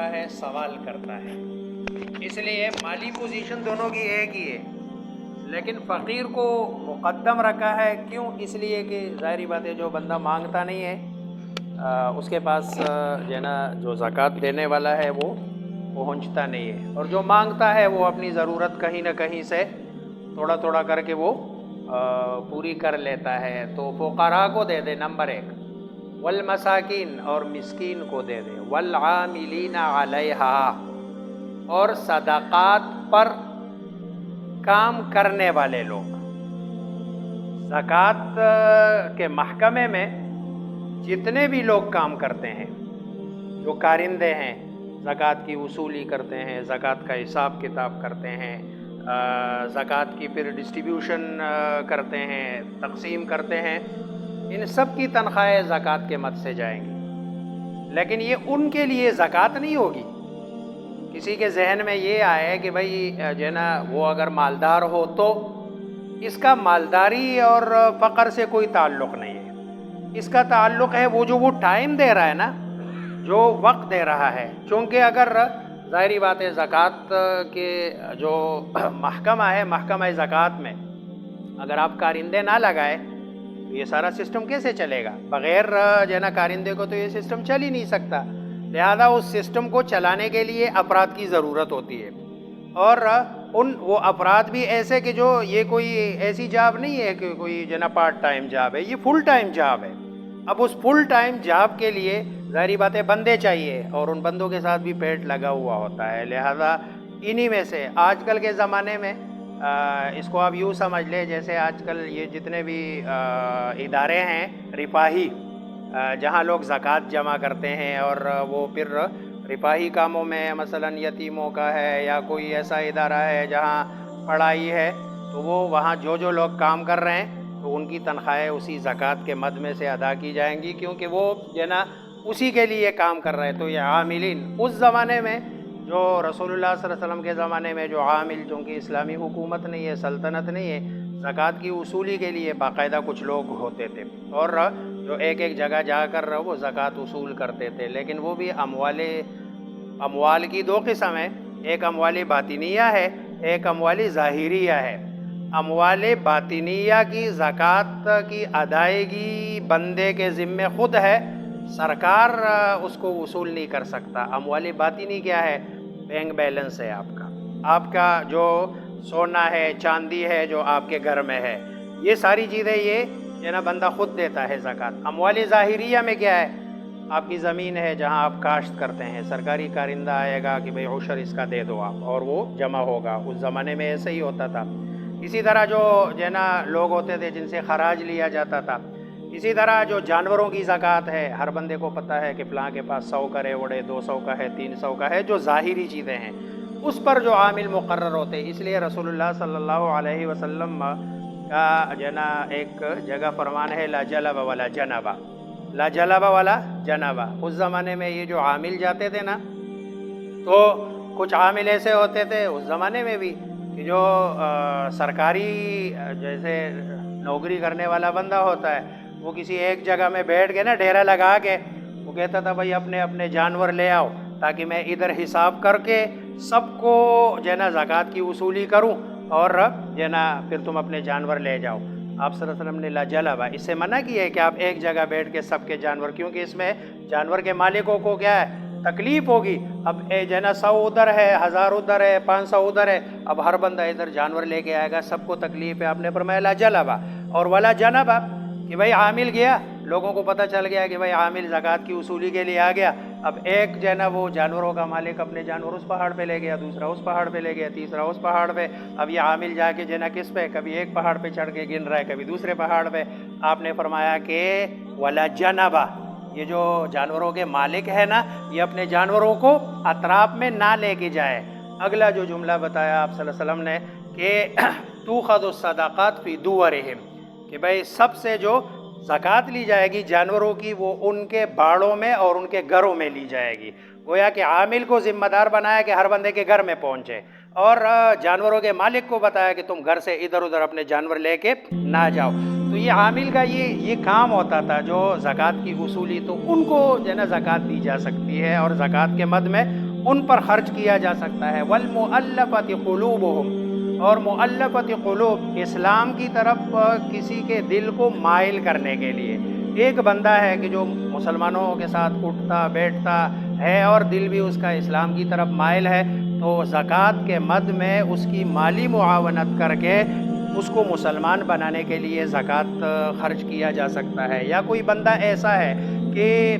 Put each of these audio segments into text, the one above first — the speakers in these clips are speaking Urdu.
کیا ہے، سوال کرتا ہے. اس لیے مالی پوزیشن دونوں کی ایک ہی ہے، لیکن فقیر کو مقدم رکھا ہے. کیوں؟ اس لیے کہ ظاہری بات ہے جو بندہ مانگتا نہیں ہے اس کے پاس جو ہے نا جو زکوٰۃ دینے والا ہے وہ پہنچتا نہیں ہے، اور جو مانگتا ہے وہ اپنی ضرورت کہیں نہ کہیں سے تھوڑا تھوڑا کر کے وہ پوری کر لیتا ہے. تو فقراء کو دے دے نمبر 1، والمساکین اور مسکین کو دے دے، والعاملین علیہا اور صدقات پر کام کرنے والے لوگ. زکوٰۃ کے محکمے میں جتنے بھی لوگ کام کرتے ہیں، جو کارندے ہیں، زکوٰۃ کی وصولی کرتے ہیں، زکوٰۃ کا حساب کتاب کرتے ہیں، زکوٰۃ کی پھر ڈسٹریبیوشن کرتے ہیں، تقسیم کرتے ہیں، ان سب کی تنخواہیں زکوٰۃ کے مد سے جائیں گی. لیکن یہ ان کے لیے زکوٰۃ نہیں ہوگی. کسی کے ذہن میں یہ آئے کہ بھائی جو ہے نا وہ اگر مالدار ہو تو اس کا مالداری اور فقر سے کوئی تعلق نہیں ہے. اس کا تعلق ہے وہ ٹائم دے رہا ہے نا، جو وقت دے رہا ہے. چونکہ اگر ظاہری بات ہے زکوٰۃ کے جو محکمہ ہے، محکمہ زکوٰۃ میں اگر آپ کارندے نہ لگائے تو یہ سارا سسٹم کیسے چلے گا؟ بغیر جو ہے نا کارندے کو تو یہ سسٹم چل ہی نہیں سکتا. لہذا اس سسٹم کو چلانے کے لیے افراد کی ضرورت ہوتی ہے، اور وہ افراد بھی ایسے کہ جو یہ کوئی ایسی جاب نہیں ہے کہ کوئی جو ہے نا پارٹ ٹائم جاب ہے، یہ فل ٹائم جاب ہے. اب اس فل ٹائم جاب کے لیے ظاہری باتیں بندے چاہیے، اور ان بندوں کے ساتھ بھی پیٹ لگا ہوا ہوتا ہے. لہذا انہی میں سے آج کل کے زمانے میں اس کو آپ یوں سمجھ لیں جیسے آج کل یہ جتنے بھی ادارے ہیں رفاہی، جہاں لوگ زکوٰۃ جمع کرتے ہیں، اور وہ پھر رفاہی کاموں میں مثلا یتیموں کا ہے یا کوئی ایسا ادارہ ہے جہاں پڑھائی ہے، تو وہ وہاں جو لوگ کام کر رہے ہیں تو ان کی تنخواہیں اسی زکوٰۃ کے مد میں سے ادا کی جائیں گی، کیونکہ وہ جو ہے نا اسی کے لیے کام کر رہے ہیں. تو یہ عاملین اس زمانے میں جو رسول اللہ صلی اللہ علیہ وسلم کے زمانے میں جو عامل، چونکہ اسلامی حکومت نہیں ہے، سلطنت نہیں ہے، زکوٰۃ کی وصولی کے لیے باقاعدہ کچھ لوگ ہوتے تھے، اور جو ایک جگہ جا کر وہ زکوٰۃ وصول کرتے تھے. لیکن وہ بھی اموال کی دو قسم ہیں، ایک اموال باطنیہ ہے، ایک اموال ظاہریہ ہے. اموال باطنیہ کی زکوٰۃ کی ادائیگی بندے کے ذمے خود ہے، سرکار اس کو وصول نہیں کر سکتا. اموال باطنی کیا ہے؟ بینک بیلنس ہے آپ کا جو سونا ہے، چاندی ہے جو آپ کے گھر میں ہے، یہ ساری چیزیں یہ جو نا بندہ خود دیتا ہے زکوٰۃ. اموال ظاہریہ میں کیا ہے؟ آپ کی زمین ہے جہاں آپ کاشت کرتے ہیں، سرکاری کارندہ آئے گا کہ بھئی عشر اس کا دے دو آپ، اور وہ جمع ہوگا. اس زمانے میں ایسے ہی ہوتا تھا. اسی طرح جو ہے نا لوگ ہوتے تھے جن سے خراج لیا جاتا تھا. اسی طرح جو جانوروں کی زکوٰۃ ہے، ہر بندے کو پتہ ہے کہ فلاں کے پاس 100 کا ریوڑ 200 کا ہے، 300 کا ہے، جو ظاہری چیزیں ہیں اس پر جو عامل مقرر ہوتے ہیں. اس لیے رسول اللہ صلی اللہ علیہ وسلم کا جو ہے نا ایک جگہ فرمان ہے، لا جلب ولا جنبا، لا جلب ولا جنبا. اس زمانے میں یہ جو عامل جاتے تھے نا، تو کچھ عامل ایسے ہوتے تھے اس زمانے میں بھی کہ جو سرکاری جیسے نوکری کرنے والا بندہ ہوتا ہے، وہ کسی ایک جگہ میں بیٹھ کے نا ڈیرا لگا کے وہ کہتا تھا بھائی اپنے اپنے جانور لے آؤ تاکہ میں ادھر حساب کر کے سب کو جو ہے نا زکوٰۃ کی وصولی کروں، اور جو ہے نا پھر تم اپنے جانور لے جاؤ. آپ صلی اللہ علیہ وسلم نے لا جلبا، اس سے منع کی ہے کہ آپ ایک جگہ بیٹھ کے سب کے جانور، کیونکہ اس میں جانور کے مالکوں کو کیا ہے؟ تکلیف ہوگی. اب جو ہے نا 100 ادھر ہے، 1000 ادھر ہے، 500 ادھر ہے، اب ہر بندہ ادھر جانور لے کے آئے گا، سب کو تکلیف ہے. آپ نے فرمایا لا جلبا. اور ولا جنبا کہ بھائی عامل گیا، لوگوں کو پتہ چل گیا کہ بھائی عامل زکوٰۃ کی وصولی کے لیے آ گیا. اب ایک جو ہے نا وہ جانوروں کا مالک اپنے جانور اس پہاڑ پہ لے گیا، دوسرا اس پہاڑ پہ لے گیا، تیسرا اس پہاڑ پہ. اب یہ عامل جا کے جو ہے نا کس پہ؟ کبھی ایک پہاڑ پہ چڑھ کے گن رہا ہے، کبھی دوسرے پہاڑ پہ. آپ نے فرمایا کہ ولا جنبا، یہ جو جانوروں کے مالک ہے نا، یہ اپنے جانوروں کو اطراف میں نہ لے کے جائے. اگلا جو جملہ بتایا آپ صلی اللہ علیہ وسلم نے کہ تؤخذ الصدقات فی دورہم، کہ بھائی سب سے جو زکوٰۃ لی جائے گی جانوروں کی وہ ان کے باڑوں میں اور ان کے گھروں میں لی جائے گی. گویا کہ عامل کو ذمہ دار بنایا کہ ہر بندے کے گھر میں پہنچے، اور جانوروں کے مالک کو بتایا کہ تم گھر سے ادھر ادھر اپنے جانور لے کے نہ جاؤ. تو یہ عامل کا یہ کام ہوتا تھا جو زکوٰۃ کی وصولی. تو ان کو جو ہے نا زکوٰۃ دی جا سکتی ہے، اور زکوٰۃ کے مد میں ان پر خرچ کیا جا سکتا ہے۔ والمؤلفۃ قلوبہم، اور مؤلفۃ قلوب اسلام کی طرف کسی کے دل کو مائل کرنے کے لیے۔ ایک بندہ ہے کہ جو مسلمانوں کے ساتھ اٹھتا بیٹھتا ہے اور دل بھی اس کا اسلام کی طرف مائل ہے، تو زکوٰۃ کے مد میں اس کی مالی معاونت کر کے اس کو مسلمان بنانے کے لیے زکوٰۃ خرچ کیا جا سکتا ہے۔ یا کوئی بندہ ایسا ہے کہ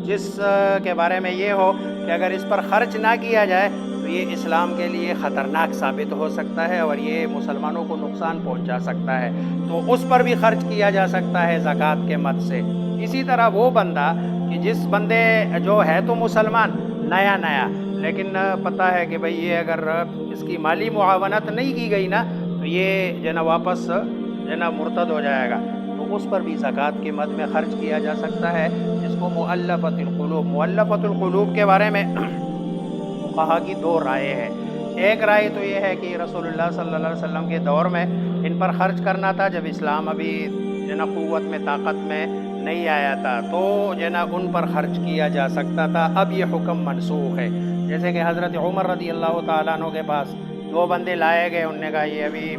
جس کے بارے میں یہ ہو کہ اگر اس پر خرچ نہ کیا جائے تو یہ اسلام کے لیے خطرناک ثابت ہو سکتا ہے اور یہ مسلمانوں کو نقصان پہنچا سکتا ہے، تو اس پر بھی خرچ کیا جا سکتا ہے زکوٰۃ کے مد سے۔ اسی طرح وہ بندہ کہ جس بندے جو ہے تو مسلمان نیا لیکن پتہ ہے کہ بھئی یہ اگر اس کی مالی معاونت نہیں کی گئی نا تو یہ واپس مرتد ہو جائے گا، تو اس پر بھی زکوٰۃ کے مد میں خرچ کیا جا سکتا ہے، جس کو مؤلفۃ القلوب۔ مؤلفۃ القلوب کے بارے میں فقہا کی دو رائے ہیں۔ ایک رائے تو یہ ہے کہ رسول اللہ صلی اللہ علیہ وسلم کے دور میں ان پر خرچ کرنا تھا جب اسلام ابھی قوت میں طاقت میں نہیں آیا تھا، تو ان پر خرچ کیا جا سکتا تھا۔ اب یہ حکم منسوخ ہے، جیسے کہ حضرت عمر رضی اللہ تعالیٰ عنہ کے پاس دو بندے لائے گئے، انہوں نے کہا یہ ابھی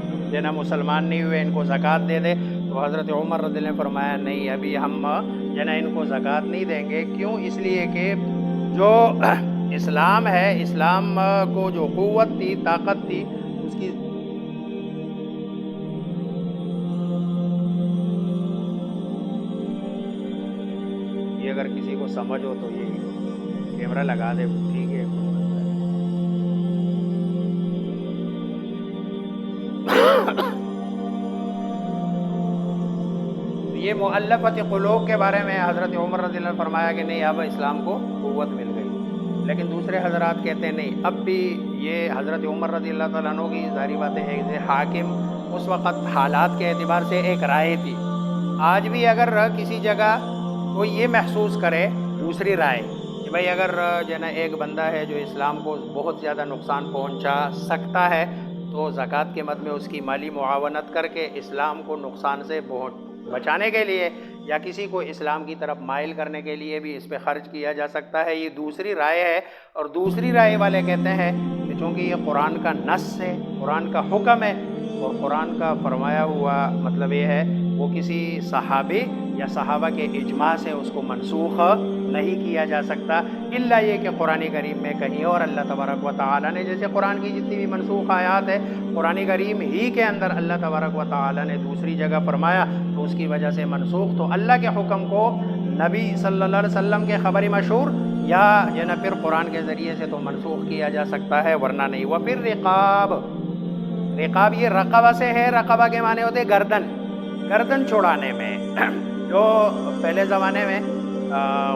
مسلمان نہیں ہوئے، ان کو زکوٰۃ دے دے، تو حضرت عمر رضی اللہ عنہ نے فرمایا نہیں، ابھی ہم ان کو زکوٰۃ نہیں دیں گے۔ کیوں؟ اس لیے کہ جو اسلام ہے، اسلام کو جو قوت تھی طاقت تھی اس کی یہ اگر کسی کو سمجھ ہو تو یہ کیمرہ لگا دے، ٹھیک ہے۔ یہ مؤلفۃ قلوب کے بارے میں حضرت عمر رضی اللہ عنہ نے فرمایا کہ نہیں، اب اسلام کو قوت مل گئی، لیکن دوسرے حضرات کہتے ہیں نہیں، اب بھی یہ حضرت عمر رضی اللہ تعالیٰ عنہ کی ظاہری باتیں ہیں کہ حاکم اس وقت حالات کے اعتبار سے ایک رائے تھی۔ آج بھی اگر کسی جگہ کوئی یہ محسوس کرے دوسری رائے کہ بھائی اگر ایک بندہ ہے جو اسلام کو بہت زیادہ نقصان پہنچا سکتا ہے تو زکوٰۃ کے مد میں اس کی مالی معاونت کر کے اسلام کو نقصان سے بچانے کے لیے یا کسی کو اسلام کی طرف مائل کرنے کے لیے بھی اس پہ خرچ کیا جا سکتا ہے۔ یہ دوسری رائے ہے، اور دوسری رائے والے کہتے ہیں کہ چونکہ یہ قرآن کا نص ہے، قرآن کا حکم ہے، اور قرآن کا فرمایا ہوا مطلب یہ ہے وہ کسی صحابی یا صحابہ کے اجماع سے اس کو منسوخ نہیں کیا جا سکتا، الا یہ کہ قرآن کریم میں کہیں اور اللہ تبارک و تعالیٰ نے، جیسے قرآن کی جتنی بھی منسوخ آیات ہے قرآن کریم ہی کے اندر اللہ تبارک و تعالیٰ نے دوسری جگہ فرمایا تو اس کی وجہ سے منسوخ، تو اللہ کے حکم کو نبی صلی اللہ علیہ وسلم کے خبر مشہور یا پھر قرآن کے ذریعے سے تو منسوخ کیا جا سکتا ہے، ورنہ نہیں۔ وَفِي رقاب یہ رقبہ سے ہے، رقبہ کے معنی ہوتے گردن چھوڑانے میں۔ جو پہلے زمانے میں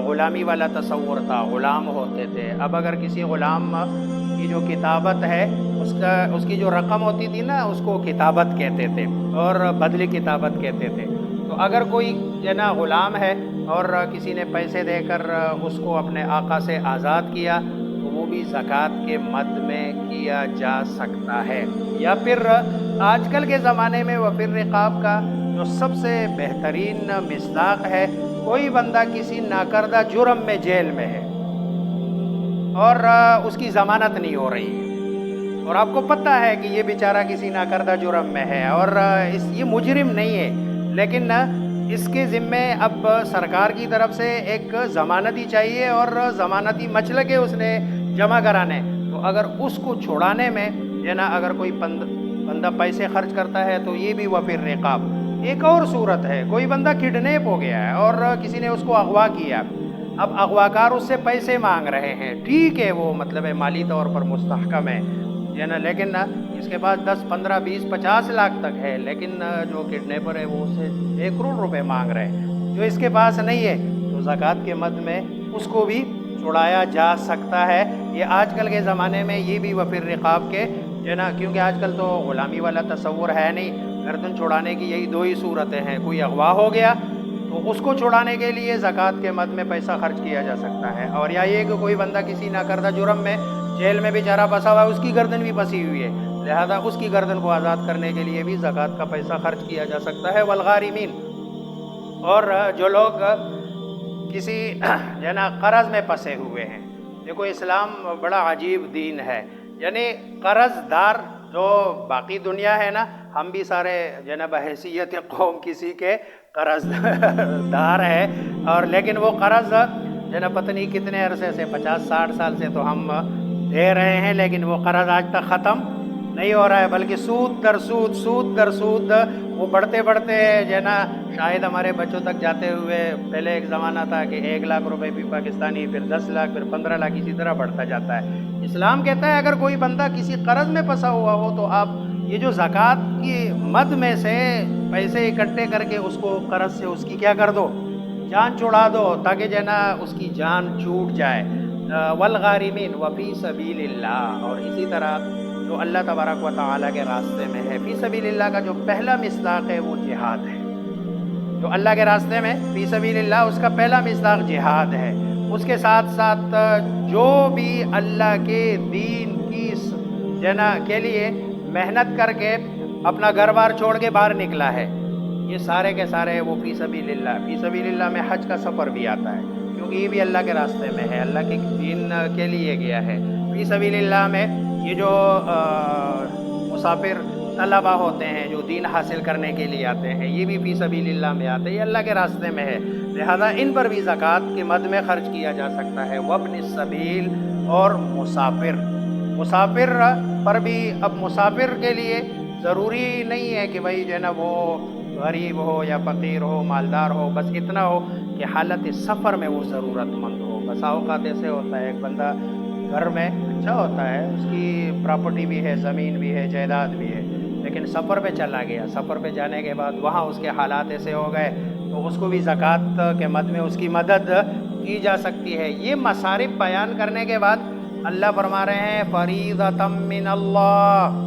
غلامی والا تصور تھا، غلام ہوتے تھے، اب اگر کسی غلام کی جو کتابت ہے اس کی جو رقم ہوتی تھی نا اس کو کتابت کہتے تھے اور بدلی کتابت کہتے تھے، تو اگر کوئی غلام ہے اور کسی نے پیسے دے کر اس کو اپنے آقا سے آزاد کیا تو وہ بھی زکوٰۃ کے مد میں کیا جا سکتا ہے۔ یا پھر آج کل کے زمانے میں وفی الرقاب کا جو سب سے بہترین مصداق ہے، کوئی بندہ کسی ناکردہ جرم میں جیل میں ہے اور اس کی ضمانت نہیں ہو رہی ہے، اور آپ کو پتہ ہے کہ یہ بیچارہ کسی ناکردہ جرم میں ہے اور یہ مجرم نہیں ہے، لیکن اس کے ذمے اب سرکار کی طرف سے ایک ضمانتی چاہیے اور ضمانتی مچلقے اس نے جمع کرانے، تو اگر اس کو چھڑانے میں اگر کوئی بندہ پیسے خرچ کرتا ہے تو یہ بھی وفی الرقاب۔ ایک اور صورت ہے، کوئی بندہ کڈنیپ ہو گیا ہے اور کسی نے اس کو اغوا کیا، اب اغواکار اس سے پیسے مانگ رہے ہیں، ٹھیک ہے وہ مطلب مالی طور پر مستحکم ہے لیکن اس کے پاس 10 15 20 50 لاکھ تک ہے، لیکن جو کڈنیپر ہے وہ اس سے 1 کروڑ روپے مانگ رہے ہیں، جو اس کے پاس نہیں ہے تو زکوٰۃ کے مد میں اس کو بھی چھڑایا جا سکتا ہے۔ یہ آج کل کے زمانے میں یہ بھی وفی الرقاب کے کیونکہ آج کل تو غلامی والا تصور ہے نہیں، گردن چھڑانے کی یہی 2 ہی صورتیں ہیں، کوئی اغوا ہو گیا تو اس کو چھڑانے کے لیے زکوٰۃ کے مد میں پیسہ خرچ کیا جا سکتا ہے، اور یا یہ کہ کوئی بندہ کسی ناکردہ جرم میں جیل میں بیچارہ پھنسا ہوا ہے، اس کی گردن بھی پھنسی ہوئی ہے، لہذا اس کی گردن کو آزاد کرنے کے لیے بھی زکوٰۃ کا پیسہ خرچ کیا جا سکتا ہے۔ والغارمین، اور جو لوگ کسی قرض میں پھنسے ہوئے ہیں، دیکھو اسلام بڑا عجیب دین ہے، یعنی قرض دار جو باقی دنیا ہے نا، ہم بھی سارے جناب حیثیت قوم کسی کے قرض دار ہے، اور لیکن وہ قرض جناب پتہ نہیں کتنے عرصے سے 50-60 سال سے تو ہم دے رہے ہیں، لیکن وہ قرض آج تک ختم نہیں ہو رہا ہے، بلکہ سود در سود، سود در سود وہ بڑھتے بڑھتے جو ہے نا، شاید ہمارے بچوں تک جاتے ہوئے پہلے ایک زمانہ تھا کہ 1 لاکھ روپے بھی پاکستانی، پھر 10 لاکھ، پھر 15 لاکھ، اسی طرح بڑھتا جاتا ہے۔ اسلام کہتا ہے اگر کوئی بندہ کسی قرض میں پھنسا ہوا ہو تو آپ یہ جو زکوٰۃ کی مد میں سے پیسے اکٹھے کر کے اس کو قرض سے اس کی کیا کر دو، جان چھڑا دو، تاکہ جو ہے نا اس کی جان چھوٹ جائے۔ والغارمین وفی سبیل اللہ، اور اسی طرح جو اللہ تبارک و تعالیٰ کے راستے میں ہے۔ فی سبیل اللہ کا جو پہلا مصداق ہے وہ جہاد ہے، جو اللہ کے راستے میں فی سبیل اللہ، اس کا پہلا مصداق جہاد ہے۔ اس کے ساتھ ساتھ جو بھی اللہ کے دین کی جنا کے لیے محنت کر کے اپنا گھر بار چھوڑ کے باہر نکلا ہے، یہ سارے کے سارے وہ فی سبیل اللہ۔ فی سبیل اللہ میں حج کا سفر بھی آتا ہے، کیونکہ یہ بھی اللہ کے راستے میں ہے، اللہ کے دین کے لیے گیا ہے۔ فی سبیل اللہ میں یہ جو مسافر طلبہ ہوتے ہیں جو دین حاصل کرنے کے لیے آتے ہیں، یہ بھی فی سبیل اللہ میں آتے ہیں، یہ اللہ کے راستے میں ہے، لہذا ان پر بھی زکوٰۃ کے مد میں خرچ کیا جا سکتا ہے۔ وابن السبیل، اور مسافر، مسافر پر بھی، اب مسافر کے لیے ضروری نہیں ہے کہ بھائی جو ہے نا وہ غریب ہو یا فقیر ہو، مالدار ہو، بس اتنا ہو کہ حالت سفر میں وہ ضرورت مند ہو۔ بسا اوقات ایسے ہوتا ہے ایک بندہ گھر میں اچھا ہوتا ہے، اس کی پراپرٹی بھی ہے، زمین بھی ہے، جائیداد بھی ہے، لیکن سفر پہ چلا گیا، سفر پہ جانے کے بعد وہاں اس کے حالات ایسے ہو گئے تو اس کو بھی زکوٰۃ کے مد میں اس کی مدد کی جا سکتی ہے۔ یہ مصارف بیان کرنے کے بعد اللہ فرما رہے ہیں فریضۃ من اللہ،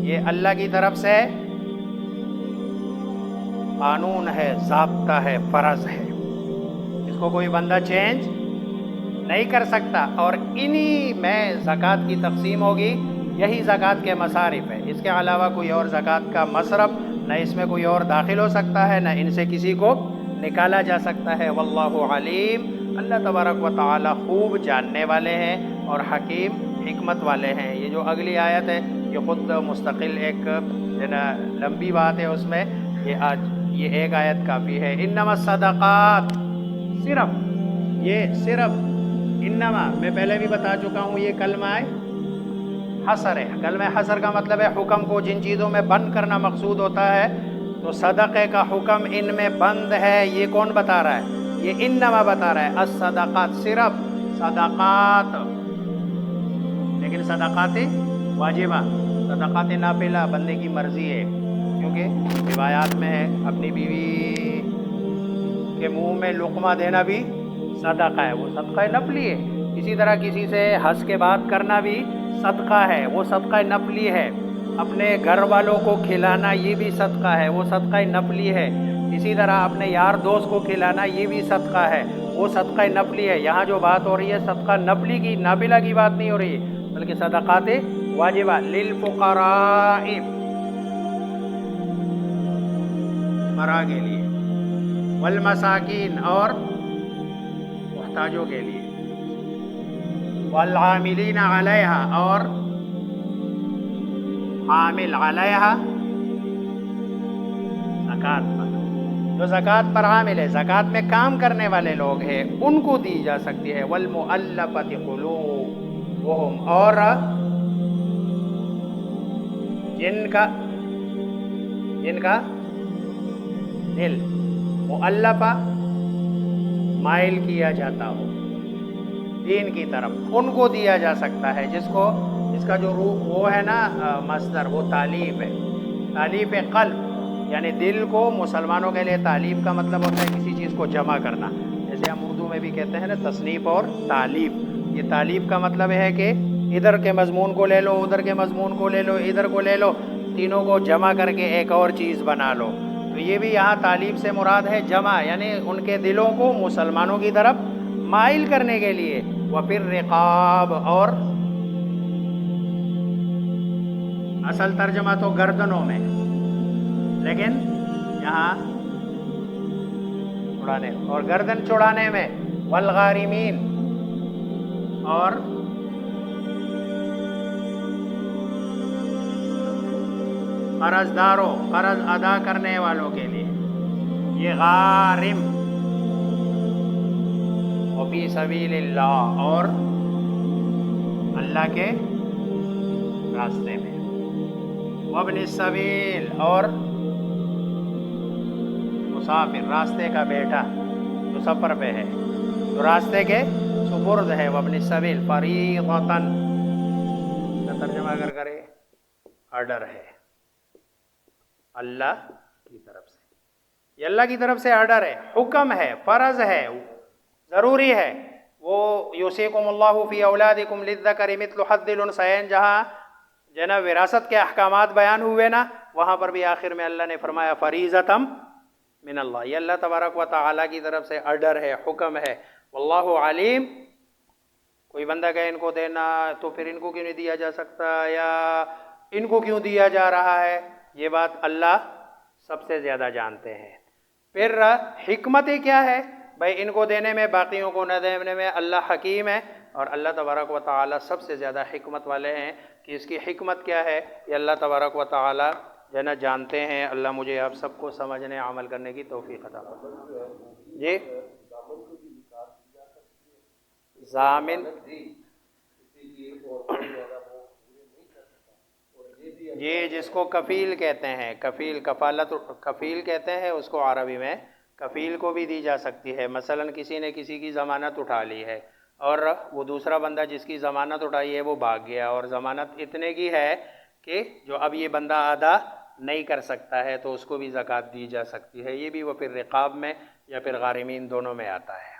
یہ اللہ کی طرف سے قانون ہے، ضابطہ ہے، فرض ہے، اس کو کوئی بندہ چینج نہیں کر سکتا، اور انہی میں زکوٰۃ کی تقسیم ہوگی، یہی زکوٰۃ کے مصارف ہے، اس کے علاوہ کوئی اور زکوٰۃ کا مصرف نہ اس میں کوئی اور داخل ہو سکتا ہے، نہ ان سے کسی کو نکالا جا سکتا ہے۔ واللہ علیم، اللہ تبارک و تعالی خوب جاننے والے ہیں اور حکیم، حکمت والے ہیں۔ یہ جو اگلی آیت ہے یہ خود مستقل ایک لمبی بات ہے، اس میں یہ آج یہ ایک آیت کافی ہے۔ انما الصدقات، صرف یہ صرف انما، میں پہلے بھی بتا چکا ہوں، یہ کلمہ حصر ہے۔ کلمہ حصر کا مطلب ہے حکم کو جن چیزوں میں بند کرنا مقصود ہوتا ہے، تو صدقے کا حکم ان میں بند ہے، یہ کون بتا رہا ہے؟ یہ انما بتا رہا ہے، الصدقات، صرف صدقات، لیکن صدقات واجبہ، صدقات نافلہ بندے کی مرضی ہے، کیونکہ روایات میں ہے اپنی بیوی کے منہ میں لقمہ دینا بھی صدقہ ہے، وہ صدقہ نفلی ہے۔ اسی طرح کسی سے ہنس کے بات کرنا بھی صدقہ ہے، وہ صدقہ نفلی ہے۔ اپنے گھر والوں کو کھلانا یہ بھی صدقہ ہے، وہ صدقہ نفلی ہے۔ اسی طرح اپنے یار دوست کو کھلانا یہ بھی صدقہ ہے، وہ صدقہ نفلی ہے۔ یہاں جو بات ہو رہی ہے صدقہ نفلی کی، نافلہ کی بات نہیں ہو رہی ہے، بلکہ صدقات واجبہ للفقراء، فقراء کے لیے، والمساکین، اور محتاجوں کے لیے، والعاملین علیہا، اور عامل علیہا زکوٰۃ پر، جو زکوٰۃ پر عامل ہے، زکوٰۃ میں کام کرنے والے لوگ ہیں، ان کو دی جا سکتی ہے۔ والمؤلفۃ قلوبہم، اور جن کا دل مؤلفہ مائل کیا جاتا ہو دین کی طرف، ان کو دیا جا سکتا ہے، جس کا جو روح وہ ہے نا مصدر، وہ تالیف ہے، تالیف قلب، یعنی دل کو مسلمانوں کے لیے تالیف کا مطلب ہوتا ہے کسی چیز کو جمع کرنا، جیسے ہم اردو میں بھی کہتے ہیں نا تصنیف اور تالیف۔ یہ تالیف کا مطلب ہے کہ ادھر کے مضمون کو لے لو، ادھر کے مضمون کو لے لو، ادھر کو لے لو، تینوں کو جمع کر کے ایک اور چیز بنا لو۔ تو یہ بھی یہاں تالیف سے مراد ہے جمع، یعنی ان کے دلوں کو مسلمانوں کی طرف مائل کرنے کے لیے۔ وفی الرقاب، اور اصل ترجمہ تو گردنوں میں، لیکن یہاں چھڑانے اور گردن چھڑانے میں، والغارمین، اور قرض داروں، قرض ادا کرنے والوں کے لیے، یہ غارم، وفی سبیل اللہ، اور اللہ کے راستے میں، وابن السبیل، اور مسافر، راستے کا بیٹا جو سفر پہ ہے، جو راستے کے سپرد ہے، وابن السبیل فریضۃً، کا ترجمہ اگر کرے آرڈر ہے اللہ کی طرف سے، یہ اللہ کی طرف سے آرڈر ہے، حکم ہے، فرض ہے، ضروری ہے۔ وہ یوصیکم اللہ فی اولادکم للذکر مثل حظ الانثیین، جہاں جناب وراثت کے احکامات بیان ہوئے نا، وہاں پر بھی آخر میں اللہ نے فرمایا فریضۃ من اللہ، یہ اللہ تبارک و تعالیٰ کی طرف سے آرڈر ہے، حکم ہے۔ واللہ علیم، کوئی بندہ کہے ان کو دینا تو پھر ان کو کیوں نہیں دیا جا سکتا، یا ان کو کیوں دیا جا رہا ہے، یہ بات اللہ سب سے زیادہ جانتے ہیں۔ پھر حکمت کیا ہے بھائی ان کو دینے میں، باقیوں کو نہ دینے میں، اللہ حکیم ہے، اور اللہ تبارک و تعالیٰ سب سے زیادہ حکمت والے ہیں کہ اس کی حکمت کیا ہے، یہ اللہ تبارک و تعالیٰ جو ہے نا جانتے ہیں۔ اللہ مجھے آپ سب کو سمجھنے، عمل کرنے کی توفیق عطا فرمائے۔ جی ضامن، یہ جس کو کفیل کہتے ہیں، کفیل، کفالت، کفیل کہتے ہیں اس کو عربی میں، کفیل کو بھی دی جا سکتی ہے۔ مثلا کسی نے کسی کی ضمانت اٹھا لی ہے، اور وہ دوسرا بندہ جس کی ضمانت اٹھائی ہے وہ بھاگ گیا، اور ضمانت اتنے کی ہے کہ جو اب یہ بندہ ادا نہیں کر سکتا ہے، تو اس کو بھی زکوٰۃ دی جا سکتی ہے۔ یہ بھی وہ پھر رقاب میں یا پھر غارمین دونوں میں آتا ہے۔